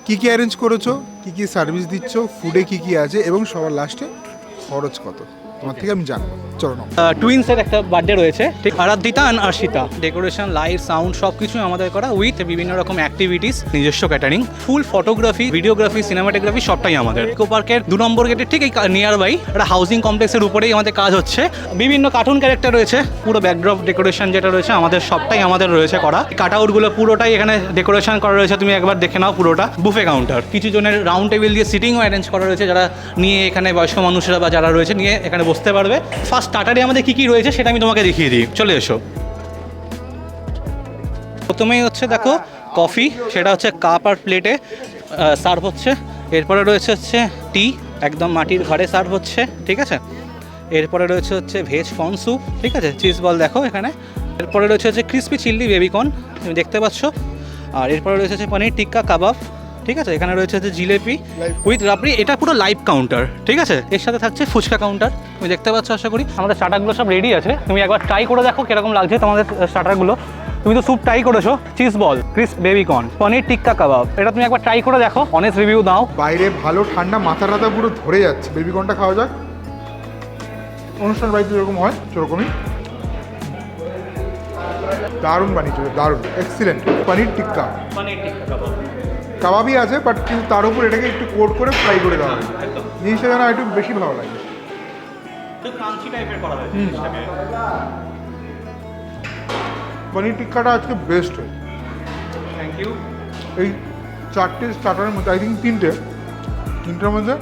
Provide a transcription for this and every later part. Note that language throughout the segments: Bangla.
কি কি অ্যারেঞ্জ করেছো, কি কি সার্ভিস দিচ্ছ, ফুডে কি কি আছে, এবং সবার লাস্টে খরচ কত তোমার থেকে আমি জানবো। চলো নাও। টুইন্সের একটা বার্থডে রয়েছে, ঠিক, আরাধ্যিতা অ্যান্ড আর্শিতা। ডেকোরেশন, লাইট, সাউন্ড সব কিছুই আমাদের করা, উইথ বিভিন্ন রকম অ্যাক্টিভিটিস, নিজস্ব ক্যাটারিং, ফুল ফটোগ্রাফি, ভিডিওগ্রাফি, সিনেমাটোগ্রাফি সবটাই আমাদের। ইকো পার্কের 2 নম্বর গেটের ঠিক এই নিয়ার বাই একটা হাউজিং কমপ্লেক্সের উপরেই আমাদের কাজ হচ্ছে। বিভিন্ন কার্টুন ক্যারেক্টার রয়েছে, পুরো ব্যাকড্রপ ডেকোরেশন যেটা রয়েছে আমাদের সবটাই আমাদের রয়েছে করা। কাট আউটগুলো পুরোটাই এখানে ডেকোরেশন করা রয়েছে, তুমি একবার দেখে নাও পুরোটা। বুফে কাউন্টার, কিছু জনের রাউন্ড টেবিল দিয়ে সিটিংও অ্যারেঞ্জ করা রয়েছে, যারা নিয়ে এখানে বয়স্ক মানুষরা বা যারা রয়েছে নিয়ে এখানে বসতে পারবে। ফার্স্ট স্টার্টারে আমাদের কী কী রয়েছে সেটা আমি তোমাকে দেখিয়ে দিই, চলে এসো। প্রথমেই হচ্ছে দেখো কফি, সেটা হচ্ছে কাপ আর প্লেটে সার্ভ হচ্ছে। এরপরে রয়েছে হচ্ছে টি, একদম মাটির ঘরে সার্ভ হচ্ছে, ঠিক আছে। এরপরে রয়েছে হচ্ছে ভেজ কর্ন স্যুপ, ঠিক আছে, চিজ বল দেখো এখানে। এরপরে রয়েছে হচ্ছে ক্রিসপি চিল্লি বেবিকর্ন, তুমি দেখতে পাচ্ছ। আর এরপরে রয়েছে হচ্ছে পনির টিক্কা কাবাব, ঠিক আছে। এখানে রয়েছে হচ্ছে জিলেপি উইথ রাবড়ি, এটা পুরো লাইভ কাউন্টার, ঠিক আছে। এর সাথে থাকছে ফুচকা কাউন্টার, তুমি দেখতে পাচ্ছ আশা করি। আমাদের স্টার্টারগুলো সব রেডি আছে, তুমি একবার ট্রাই করে দেখো কিরকম লাগছে তোমাদের স্টার্টারগুলো। তুমি তো স্যুপ ট্রাই করেছো, cheese ball, crisp baby corn, paneer tikka কাবাব, এটা তুমি একবার ট্রাই করে দেখো, অনেস্ট রিভিউ দাও। বাইরে ভালো ঠান্ডা, মাথা টাথা পুরো ধরে যাচ্ছে। বেবিকর্নটা খাওয়া যাক। অনুষ্ঠান বাড়িতে যেরকম হয় সেরকমই দারুণ বানিয়েছে, দারুণ, এক্সিলেন্ট। পনির টিক্কা, পনির টিক্কা কাবাব কাবাবই আছে, বাট কিন্তু তার উপর এটাকে একটু কোট করে ফ্রাই করে দেওয়া হয়। জিনিসটা যেন একটু বেশি ভালো লাগে। ক্রাঞ্চি টাইপের করা হয়েছে। পনির টিক্কাটা আজকে বেস্ট হয়। Thank you. এই 4টে স্টার্টারের মধ্যে, আই থিঙ্ক 3টের মধ্যে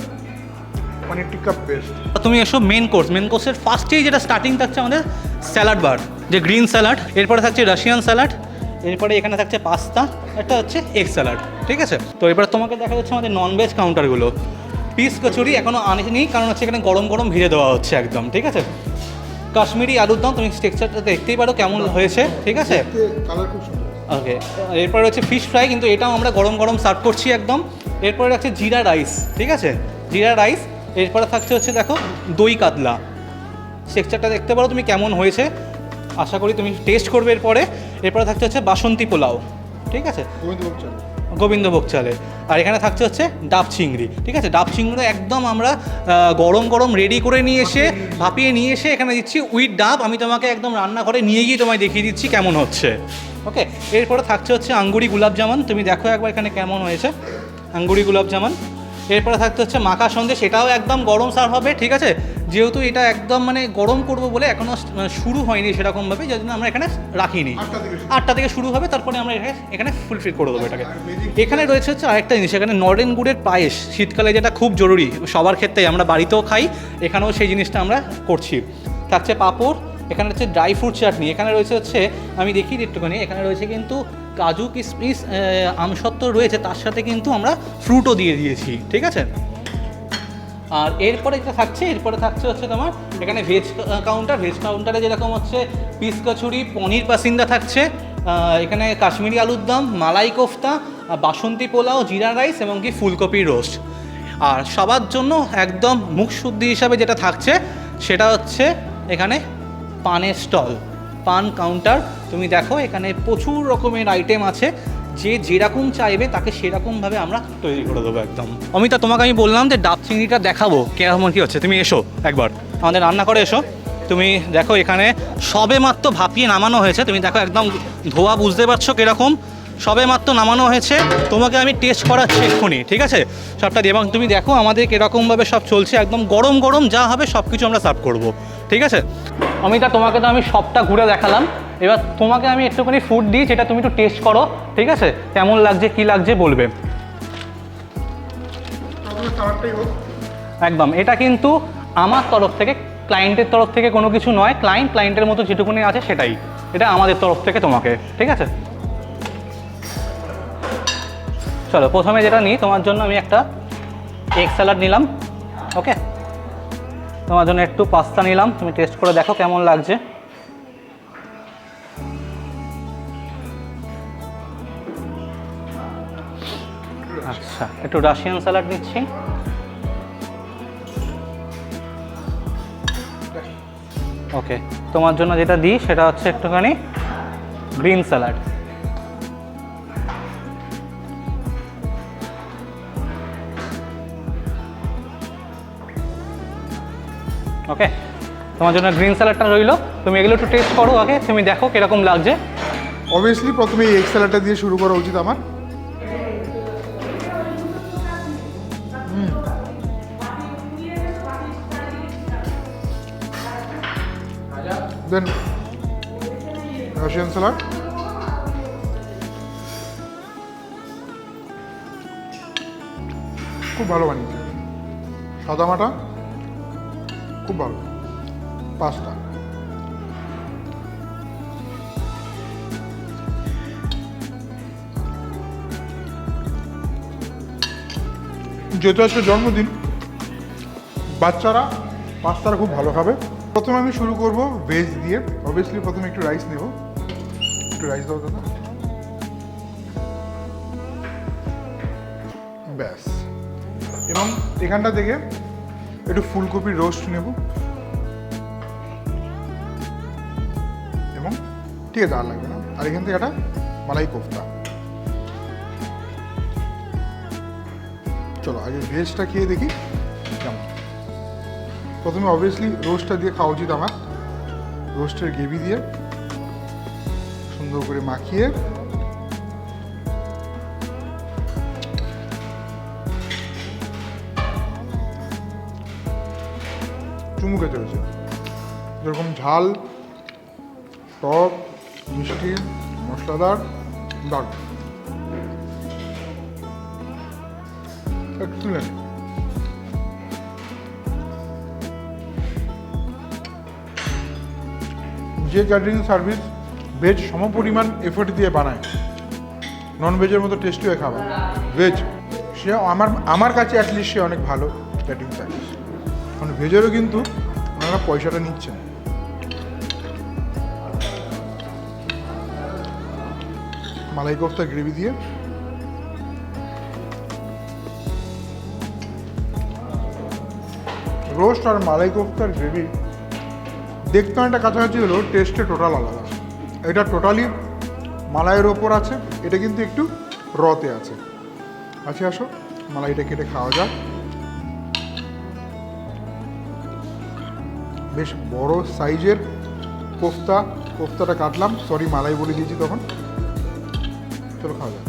পনির টিক্কা বেস্ট। তুমি এসো মেন কোর্সের ফার্স্টেই যেটা স্টার্টিং থাকছে আমাদের স্যালাড বার, যে গ্রিন স্যালাড। এরপরে থাকছে রাশিয়ান স্যালাড, এরপরে এখানে থাকছে পাস্তা, একটা হচ্ছে এগ স্যালাড, ঠিক আছে। তো এবার তোমাকে দেখা যাচ্ছে আমাদের ননভেজ কাউন্টারগুলো। পিস কচুরি এখনও আনেনি, কারণ হচ্ছে এখানে গরম গরম ভেজে দেওয়া হচ্ছে একদম, ঠিক আছে। কাশ্মীরি আলুর দম, তুমি টেক্সচারটা দেখতেই পারো কেমন হয়েছে, ঠিক আছে। কালার খুব সুন্দর। ওকে, এরপরে হচ্ছে ফিশ ফ্রাই, কিন্তু এটাও আমরা গরম গরম সার্ভ করছি একদম। এরপরে রাখছে জিরা রাইস, ঠিক আছে, জিরা রাইস। এরপরে থাকছে হচ্ছে দেখো দই কাতলা, টেক্সচারটা দেখতে পারো তুমি কেমন হয়েছে, আশা করি তুমি টেস্ট করবে এরপরে। এরপরে থাকছে হচ্ছে বাসন্তী পোলাও, ঠিক আছে, গোবিন্দভোগ চালে। আর এখানে থাকছে হচ্ছে ডাব চিংড়ি, ঠিক আছে। ডাব চিংড়ি একদম আমরা গরম গরম রেডি করে নিয়ে এসে, ভাপিয়ে নিয়ে এসে এখানে দিচ্ছি উইথ ডাব। আমি তোমাকে একদম রান্নাঘরে নিয়ে গিয়ে তোমায় দেখিয়ে দিচ্ছি কেমন হচ্ছে, ওকে। এরপরে থাকছে হচ্ছে আঙ্গুরি গুলাব জামান, তুমি দেখো একবার এখানে কেমন হয়েছে আঙ্গুরি গুলাব জামান। এরপরে থাকতে হচ্ছে মাখা সন্দেশ, সেটাও একদম গরম সার্ভ হবে, ঠিক আছে। যেহেতু এটা একদম মানে গরম করবো বলে এখনও শুরু হয়নি সেরকমভাবে, যার জন্য আমরা এখানে রাখিনি। 8টা থেকে শুরু হবে, তারপরে আমরা এখানে ফুলফিল করে দেবো এটাকে। এখানে রয়েছে হচ্ছে আরেকটা জিনিস, এখানে নরেন গুড়ের পায়েস, শীতকালে যেটা খুব জরুরি সবার ক্ষেত্রেই, আমরা বাড়িতেও খাই, এখানেও সেই জিনিসটা আমরা করছি। থাকছে পাঁপড়, এখানে হচ্ছে ড্রাই ফ্রুট চাটনি, এখানে রয়েছে হচ্ছে আমি দেখি একটুখানি, এখানে রয়েছে কিন্তু কাজু কিশমিশ আমসত্ত্ব রয়েছে, তার সাথে কিন্তু আমরা ফ্রুটও দিয়ে দিয়েছি, ঠিক আছে। আর এরপরে যেটা থাকছে, এরপরে থাকছে হচ্ছে তোমার এখানে ভেজ কাউন্টারে যেরকম হচ্ছে পিস কচুরি, পনির পাসিন্দা থাকছে, এখানে কাশ্মীরি আলুর দম, মালাই কোফতা, বাসন্তী পোলাও, জিরা রাইস এবং কি ফুলকপির রোস্ট। আর সবার জন্য একদম মুখ শুদ্ধি হিসাবে যেটা থাকছে সেটা হচ্ছে এখানে পানের স্টল, পান কাউন্টার। তুমি দেখো এখানে প্রচুর রকমের আইটেম আছে, যে যেরকম চাইবে তাকে সেরকমভাবে আমরা তৈরি করে দেবো একদম। অমিতা, তোমাকে আমি বললাম যে ডাব চিংড়িটা দেখাবো কেমন কী হচ্ছে, তুমি এসো একবার আমাদের রান্নাঘরে এসো। তুমি দেখো এখানে সবে মাত্র ভাপিয়ে নামানো হয়েছে, তুমি দেখো একদম ধোয়া, বুঝতে পারছো কীরকম, সবে মাত্র নামানো হয়েছে। তোমাকে আমি টেস্ট করাচ্ছি এক্ষুনি, ঠিক আছে, সবটা দিয়ে। এবং তুমি দেখো আমাদের কীরকমভাবে সব চলছে, একদম গরম গরম যা হবে সব কিছু আমরা সার্ভ করবো, ঠিক আছে। অমিতা, তোমাকে তো আমি সবটা ঘুরে দেখালাম, এবার তোমাকে আমি একটুখানি ফুড দিই, যেটা তুমি একটু টেস্ট করো, ঠিক আছে, কেমন লাগছে কী লাগছে বলবে একদম। এটা কিন্তু আমার তরফ থেকে, ক্লায়েন্টের তরফ থেকে কোনো কিছু নয়, ক্লায়েন্টের মতো যেটুকুনি আছে সেটাই, এটা আমাদের তরফ থেকে তোমাকে, ঠিক আছে। চলো প্রথমে যেটা নিই, তোমার জন্য আমি একটা এগ স্যালাড নিলাম, ওকে। তোমার জন্য একটু পাস্তা নিলাম, তুমি টেস্ট করে দেখো কেমন লাগছে। আচ্ছা, একটু রাশিয়ান স্যালাড নিচ্ছি, ওকে। তোমার জন্য যেটা দিই সেটা হচ্ছে একটুখানি গ্রিন স্যালাড, ওকে, তোমার জন্য গ্রিন স্যালাডটা রইলো, তুমি এগুলো একটু টেস্ট করো আগে, তুমি দেখো কিরকম লাগছে। অবভিয়াসলি প্রথমে এই এগ স্যালাডটা দিয়ে শুরু করা উচিত আমার। দেন রাশিয়ান স্যালাড, খুব ভালো বানিয়েছে, সাদামাটা খুব ভালো। পাস্তা, যেহেতু আজকে জন্মদিন, বাচ্চারা পাস্তাটা খুব ভালো খাবে। প্রথমে আমি শুরু করব ভেজ দিয়ে। অবভিয়াসলি প্রথমে একটু রাইস নেব, একটু রাইস দাও দাদা। ব্যাস, এবং এখানটা থেকে একটু ফুলকপির রোস্ট নেব, এবং ঠিক আছে আর লাগবে না। আর এখান থেকে একটা মালাই কোফতা। চলো আগে ভেজটা খেয়ে দেখি কেমন। প্রথমে অবভিয়াসলি রোস্টটা দিয়ে খাওয়া উচিত আমার। রোস্টের গ্রেভি দিয়ে সুন্দর করে মাখিয়ে চুমু খেতে হয়েছে। যেরকম ঝাল, টক, মিষ্টি, মশলাদার, দারুণ, এক্সিলেন্ট। যে ক্যাটারিং সার্ভিস ভেজ সমপরিমাণ এফোর্ট দিয়ে বানায়, নন ভেজের মতো টেস্টি হয়ে খাবার ভেজ, সে আমার কাছে অ্যাটলিস্ট সে অনেক ভালো ক্যাটারিং সার্ভিস। কারণ ভেজেরও কিন্তু ওনারা পয়সাটা নিচ্ছেন। মালাই কোফতা গ্রেভি দিয়ে রোস্ট আর মালাই কোফতার গ্রেভি দেখতে অনেকটা কাছাকাছি হলেও টেস্টে টোটাল আলাদা। এটা টোটালি মালাইয়ের ওপর আছে, এটা কিন্তু একটু রতে আছে। আচ্ছা আসো মালাইটা কেটে খাওয়া যাক। বেশ বড় সাইজের কোফতাটা কাটলাম, সরি মালাই বলে দিয়েছি তখন। চলো খাওয়া যাক।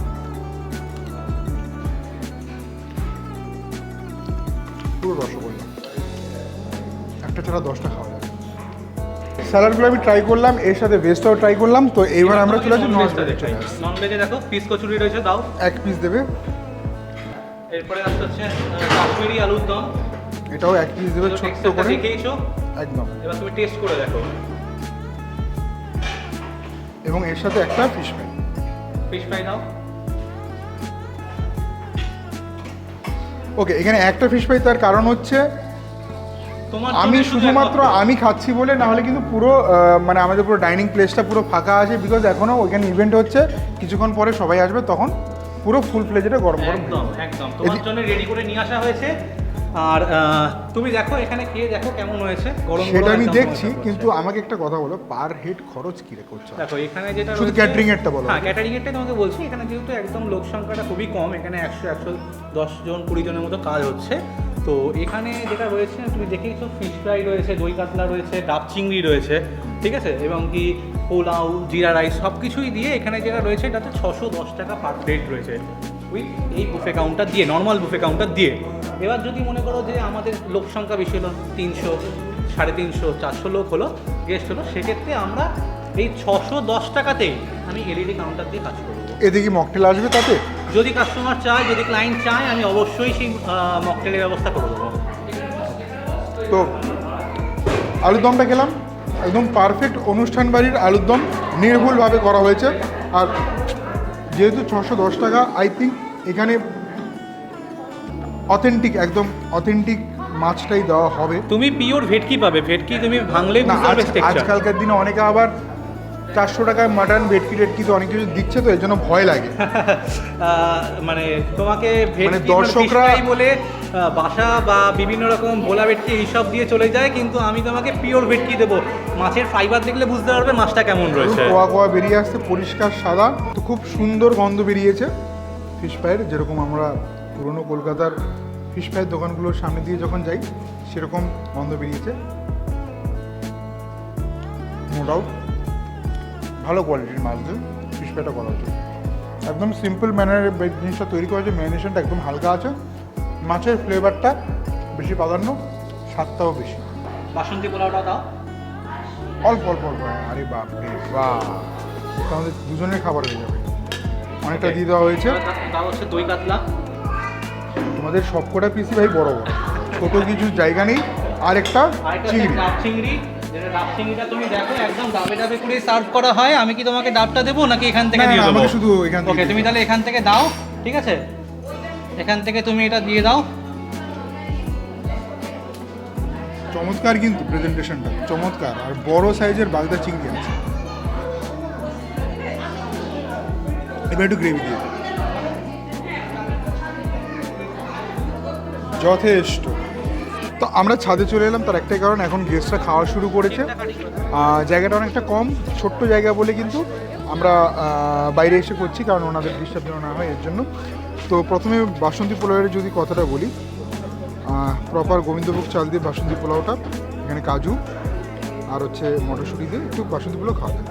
পুরো রসগোল্লা, একটা ছাড়া 10টা খাওয়া যাবে। স্যালাডগুলো আমি ট্রাই করলাম, এর সাথে ভেজটাও ট্রাই করলাম। তো এবার আমরা চলে আসি নন ভেজে। নন ভেজে দেখো পিস কচুরি রয়েছে, দাও এক পিস দেবে। এরপরে আসতে হচ্ছে কাশ্মীরি আলুর দম, এটাও এক পিস দেবে ছোট্ট করে। দেখেইছো একদম। এবার তুমি টেস্ট করে দেখো। এবং এর সাথে একটা ফিশ ফ্রাই। ফিশ ফ্রাই দাও। ওকে, এখানে একটা ফিশ ফ্রাই, তার কারণ হচ্ছে আমি শুধুমাত্র আমি খাচ্ছি বলে, না হলে কিন্তু পুরো মানে আমাদের পুরো ডাইনিং প্লেসটা পুরো ফাঁকা আছে। বিকজ এখনও ওইখানে ইভেন্ট হচ্ছে, কিছুক্ষণ পরে সবাই আসবে, তখন পুরো ফুল প্লেজেটা গরম গরম। একদম একদম তোমার জন্য রেডি করে নিয়ে আসা হয়েছে। আর তুমি দেখো এখানে খেয়ে দেখো কেমন হয়েছে। গরম সেটা আমি দেখছি, কিন্তু আমাকে একটা কথা বলো, পার হেড খরচ কি রে করছো? দেখো এখানে যেটা শুধু ক্যাটারিং এরটা বলো। হ্যাঁ, ক্যাটারিং এরটাই তোমাকে বলছি। এখানে যেহেতু একদম লোক সংখ্যাটা খুবই কম, এখানে 110 জন 20 জনের মতো কাজ হচ্ছে। তো এখানে যেটা রয়েছে তুমি দেখেইছো, ফিশ ফ্রাই রয়েছে, দই কাতলা রয়েছে, ডাব চিংড়ি রয়েছে, ঠিক আছে, এবং কি পোলাও, জিরা রাইস সব কিছুই দিয়ে এখানে যেটা রয়েছে এটা হচ্ছে 610 টাকা পার প্লেট রয়েছে, উইথ এই বুফে কাউন্টার দিয়ে, নর্মাল বুফে কাউন্টার দিয়ে। এবার যদি মনে করো যে আমাদের লোক সংখ্যা বেশি হলো, 300, 350, 400 লোক হলো, গেস্ট হলো, সেক্ষেত্রে আমরা এই 610 টাকাতেই আমি এলইডি কাউন্টার দিয়ে কাজ করবো। এদিকে কি মকটেল আসবে তাতে? যদি কাস্টমার চায়, যদি ক্লায়েন্ট চায়, আমি অবশ্যই সেই মকটেলের ব্যবস্থা করে দেবো। তো আলুর দমটা খেলাম, একদম পারফেক্ট অনুষ্ঠান বাড়ির আলুর দম, নির্ভুলভাবে করা হয়েছে। আর যেহেতু 610 টাকা, আই থিঙ্ক এখানে অথেন্টিক, একদম অথেন্টিক মাছটাই দেওয়া হবে। তুমি পিওর ভেটকি পাবে, ভেটকি তুমি ভাঙলেই না, বুঝতে পারবে টেক্সচার। আজকালকার দিনে অনেকে আবার 400 টাকায় মাটন ভেটকি টেটকি তো অনেক কিছু দিচ্ছে, তো এর জন্য ভয় লাগে। মানে তোমাকে মানে ভেটকি দর্শকরা বলে বাসা বা বিভিন্ন রকম ভোলা ভেটকি এইসব দিয়ে চলে যায়, কিন্তু আমি তোমাকে পিওর ভেটকি দেবো। মাছের ফাইবার দেখলে বুঝতে পারবে মাছটা কেমন রয়েছে। কোয়া কোয়া বেরিয়ে আসছে, পরিষ্কার সাদা, তো খুব সুন্দর গন্ধ বেরিয়েছে ফিশ ফ্রাইয়ের। যেরকম আমরা পুরনো কলকাতার ফিশ ফ্রাইয়ের দোকানগুলোর সামনে দিয়ে যখন যাই, সেরকম গন্ধ বেরিয়েছে। নো ডাউট ভালো কোয়ালিটির মাছ দিয়ে ফিশ ফ্রাইটা করা হয়েছে। একদম সিম্পল ম্যানারে জিনিসটা তৈরি করা হয়েছে, ম্যারিনেশনটা একদম হালকা আছে, মাছের ফ্লেভারটা বেশি প্রাধান্য, স্বাদটাও বেশি। বাসন্তী পোলাওটা দাও। অল্প অল্প অল্প, আরে বাপ রে বাহ, আমাদের দুজনের খাবার হয়ে যাবে। অনেকটা দিয়ে দেওয়া হয়েছে। দাও হচ্ছে দই কাতলা। তোমাদের সবকটা পিসি ভাই বড় বড়, ছোট কিছু জায়গা নেই। আর একটা চিংড়ি, ডাব চিংড়ি, যেটা ডাব চিংড়িটা তুমি দেখো একদম ডাবে ডাবে করে সার্ভ করা হয়। আমি কি তোমাকে ডাবটা দেবো নাকি এখান থেকে না, দিয়ে না, দেবো? আমাকে শুধু এখান থেকে ওকে, তুমি তাহলে এখান থেকে দাও, ঠিক আছে? এখান থেকে তুমি এটা দিয়ে দাও। চমৎকার, কিন্তু প্রেজেন্টেশনটা চমৎকার। আর বড় সাইজের বাগদা চিংড়ি আছে। এবার একটু গ্রেভি দিয়ে দাও। যথেষ্ট। তো আমরা ছাদে চলে এলাম, তার একটাই কারণ, এখন গেস্টরা খাওয়া শুরু করেছে। জায়গাটা অনেকটা কম, ছোট্ট জায়গা বলে কিন্তু আমরা বাইরে এসে করছি, কারণ ওনাদের ডিস্টার্ব যেন না হয় এর জন্য। তো প্রথমে বাসন্তী পোলাওয়ের যদি কথাটা বলি, প্রপার গোবিন্দভোগ চাল দিয়ে বাসন্তী পোলাওটা, এখানে কাজু আর হচ্ছে মটরশুঁটি দিয়ে একটু বাসন্তী পোলাও খাওয়া যায়।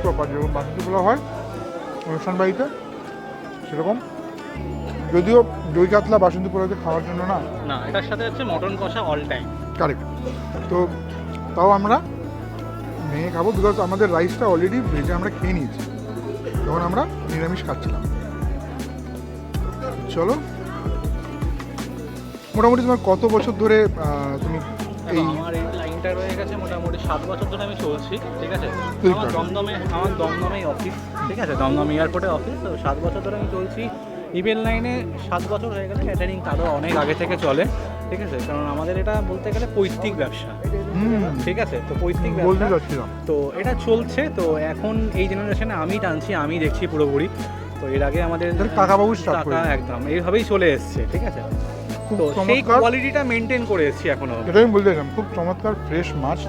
প্রপার যেরকম বাসন্তী পোলাও হয় অনুষ্ঠান বাড়িতে সেরকম, যদিও দই কাতলা বাসন্তী পোলাওতে খাওয়ার জন্য না, না, এটার সাথে হচ্ছে মটন কষা অল টাইম। কারেক্ট। তো তাও আমরা ভেঙে খাবো, বিকজ আমাদের রাইসটা অলরেডি ভেজে আমরা খেয়ে নিয়েছি, তখন আমরা নিরামিষ খাচ্ছিলাম। চলো, মোটামুটি তোমার কত বছর ধরে তুমি এই আমার এই লাইনটা রয়ে গেছে মোটামুটি 7 বছর ধরে আমি চলছি, ঠিক আছে? ঠিক আমার আছে। দমদমেই অফিস, ঠিক আছে? দমদম এয়ারপোর্টে অফিস। তো 7 বছর ধরে আমি চলছি ইভেন্ট লাইনে। 7 বছর হয়ে গেলে, ক্যাটারিং আরও অনেক আগে থেকে চলে, ঠিক আছে? কারণ আমাদের এটা বলতে গেলে পৈতৃক ব্যবসা, ঠিক আছে? তো পৈতৃক বলতে ব্যবসা, চাচ্ছিলাম। তো এটা চলছে। তো এখন এই জেনারেশনে আমি টানছি, আমি দেখছি পুরোপুরি। তো এর আগে আমাদের কাকাবাবু স্টার্ট কাকা করে একদম এইভাবেই চলে এসছে, ঠিক আছে? খুব তো সেই চমৎকার। কোয়ালিটিটা মেনটেন করে এসছি এখনো। এটা আমি বলতে চাইলাম, খুব চমৎকার ফ্রেশ মাছ,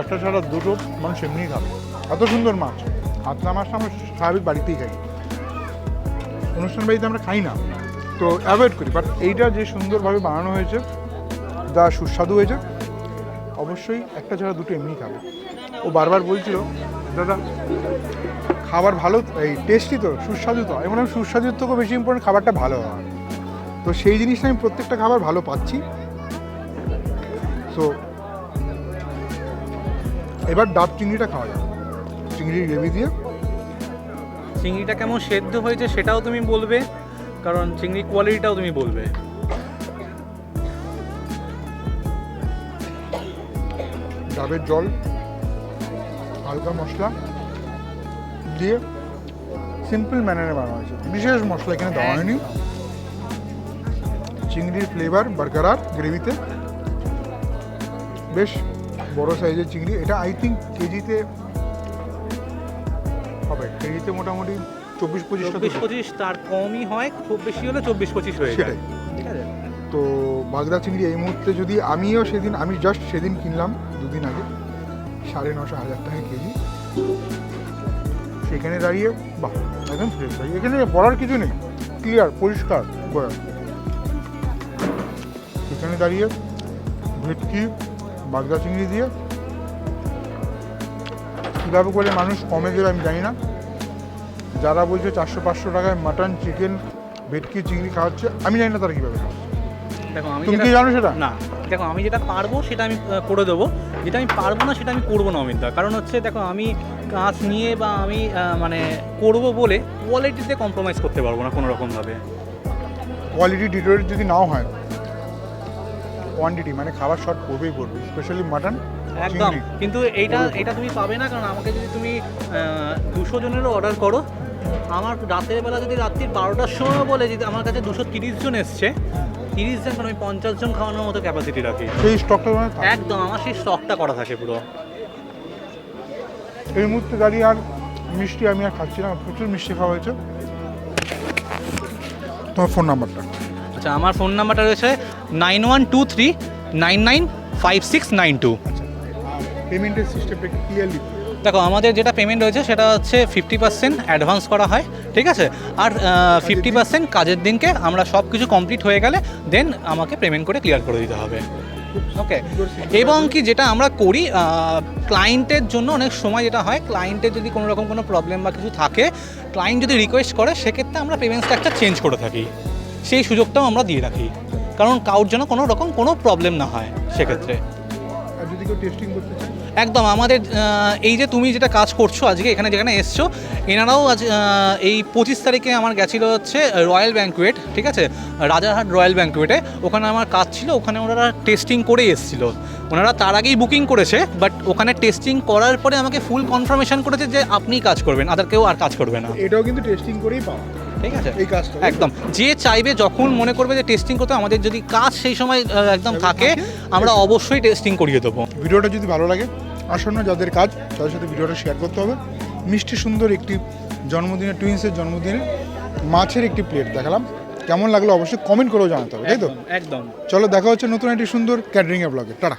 একটা ছাড়া দুটো মানুষ এমনিই খাবে, এত সুন্দর মাছ। কাতলা মাছটা আমরা স্বাভাবিক বাড়িতেই খাই, অনুষ্ঠান বাড়িতে আমরা খাই না, তো অ্যাভয়েড করি। বাট এইটা যে সুন্দরভাবে বানানো হয়েছে, যা সুস্বাদু হয়েছে, অবশ্যই একটা ছাড়া দুটো এমনি খাবে। ও বারবার বলছিল, দাদা খাবার ভালো, এই টেস্টি তো, সুস্বাদু তো। এমন আমি সুস্বাদুর থেকেও বেশি ইম্পর্টেন্ট খাবারটা ভালো হয়। তো সেই জিনিসটা আমি প্রত্যেকটা খাবার ভালো পাচ্ছি। সো এবার ডাব চিংড়িটা খাওয়া যাবে, চিংড়ির গ্রেভি দিয়ে। চিংড়িটা কেমন সেদ্ধ হয়েছে সেটাও তুমি বলবে, কারণ চিংড়ির কোয়ালিটিটাও তুমি বলবে। ডাবের জল, হালকা মশলা দিয়ে সিম্পল ম্যানারে বানানো হয়েছে, বিশেষ মশলা এখানে দেওয়া হয়নি। চিংড়ির ফ্লেভার বরকরার গ্রেভিতে, বেশ বড় সাইজের চিংড়ি। এটা আই থিঙ্ক কেজিতে হবে, কেজিতে মোটামুটি 24-25 টাকা। 24-25, তার কমই হয়, খুব বেশি হলে 24-25 হয়ে যায়, সেটাই। ঠিক আছে? তো বাগদা চিংড়ি এই মুহূর্তে যদি আমি জাস্ট সেদিন কিনলাম, 2 দিন আগে, 950-1000 টাকা কেজি। সেখানে দাঁড়িয়ে বাহ, একদম ফ্রেশ। এখানে বলার কিছু নেই, ক্লিয়ার, পরিষ্কার বলা। সেখানে দাঁড়িয়ে ভেটকি বাগদা চিংড়ি দিয়ে কীভাবে করে মানুষ কমে দেবে আমি জানি না। যারা বলছে 400-500 টাকায় মাটন, চিকেন, ভেটকি, চিংড়ি খাওয়াচ্ছে, আমি জানি না তারা কীভাবে খাওয়াচ্ছে। দেখো আমি তুমি কি জানো সেটা? না, দেখো আমি যেটা পারবো সেটা আমি করে দেবো, যেটা আমি পারবো না সেটা আমি করবো না অমিতদা। কারণ হচ্ছে দেখো, আমি কাজ নিয়ে বা আমি মানে করবো বলে কোয়ালিটিতে কম্প্রোমাইজ করতে পারবো না কোনো রকমভাবে। কোয়ালিটি ডিটোরিয়েট যদি নাও হয়, কোয়ান্টিটি মানে খাবার শর্ট করবেই করবে, স্পেশালি মাটন, একদম। কিন্তু এটা তুমি পাবে না, কারণ আমাকে যদি তুমি 200 জনেরও অর্ডার করো, আমার রাতের বেলা যদি রাত্রির 12টার সময় বলে যদি আমার কাছে 230 জন এসছে, 30 জন, কারণ আমি 50 জন খাওয়ানোর মতো ক্যাপাসিটি রাখি। সেই স্টকটা মানে থাকে। একদম, আমার সেই স্টকটা করা থাকে পুরো। এই মুহূর্তে দাঁড়িয়ে আর মিষ্টি আমি আর খাচ্ছি না, প্রচুর মিষ্টি খাওয়া হয়েছে। তোমার ফোন নাম্বারটা? আচ্ছা, আমার ফোন নাম্বারটা রয়েছে 9123995692। পেমেন্টের সিস্টেমটা ক্লিয়ারলি দেখো, আমাদের যেটা পেমেন্ট রয়েছে সেটা হচ্ছে 50% অ্যাডভান্স করা হয়, ঠিক আছে? আর 50% কাজের দিনকে আমরা সব কিছু কমপ্লিট হয়ে গেলে দেন আমাকে পেমেন্ট করে ক্লিয়ার করে দিতে হবে। ওকে, এবং কি যেটা আমরা করি ক্লায়েন্টের জন্য অনেক সময় যেটা হয়, ক্লায়েন্টের যদি কোনো রকম কোনো প্রবলেম বা কিছু থাকে, ক্লায়েন্ট যদি রিকোয়েস্ট করে, সেক্ষেত্রে আমরা পেমেন্ট স্ট্রাকচার চেঞ্জ করে থাকি, সেই সুযোগটাও আমরা দিয়ে রাখি, কারণ কারোর জন্য কোনো রকম কোনো প্রবলেম না হয় সেক্ষেত্রে। আর যদি কেউ টেস্টিং করতে চায়? একদম, আমাদের এই যে তুমি যেটা কাজ করছো আজকে এখানে যেখানে এসছো, এনারাও আজ এই 25 তারিখে আমার গেছিলো হচ্ছে রয়্যাল ব্যাঙ্কুয়েট, ঠিক আছে, রাজারহাট রয়্যাল ব্যাঙ্কুয়েটে, ওখানে আমার কাজ ছিল, ওখানে ওনারা টেস্টিং করেই এসেছিলো। ওনারা তার আগেই বুকিং করেছে, বাট ওখানে টেস্টিং করার পরে আমাকে ফুল কনফার্মেশন করেছে যে আপনিই কাজ করবেন, আদার কেউ আর কাজ করবে না। এটাও কিন্তু টেস্টিং করেই পাওয়া, ঠিক আছে, এই কাজটা একদম। যে চাইবে, যখন মনে করবে যে টেস্টিং করতে, আমাদের যদি কাজ সেই সময় একদম থাকে, আমরা অবশ্যই টেস্টিং করিয়ে দেবো। ভিডিওটা যদি ভালো লাগে, আসন্ন যাদের কাজ তাদের সাথে ভিডিওটা শেয়ার করতে হবে। মিষ্টি সুন্দর একটি জন্মদিনে, টুইন্সের জন্মদিনে মাছের একটি প্লেট দেখালাম, কেমন লাগলো অবশ্যই কমেন্ট করেও জানাতে হবে, তাই তো? একদম। চলো দেখা হচ্ছে নতুন একটি সুন্দর ক্যাটারিংয়ের ব্লগে। টাটা।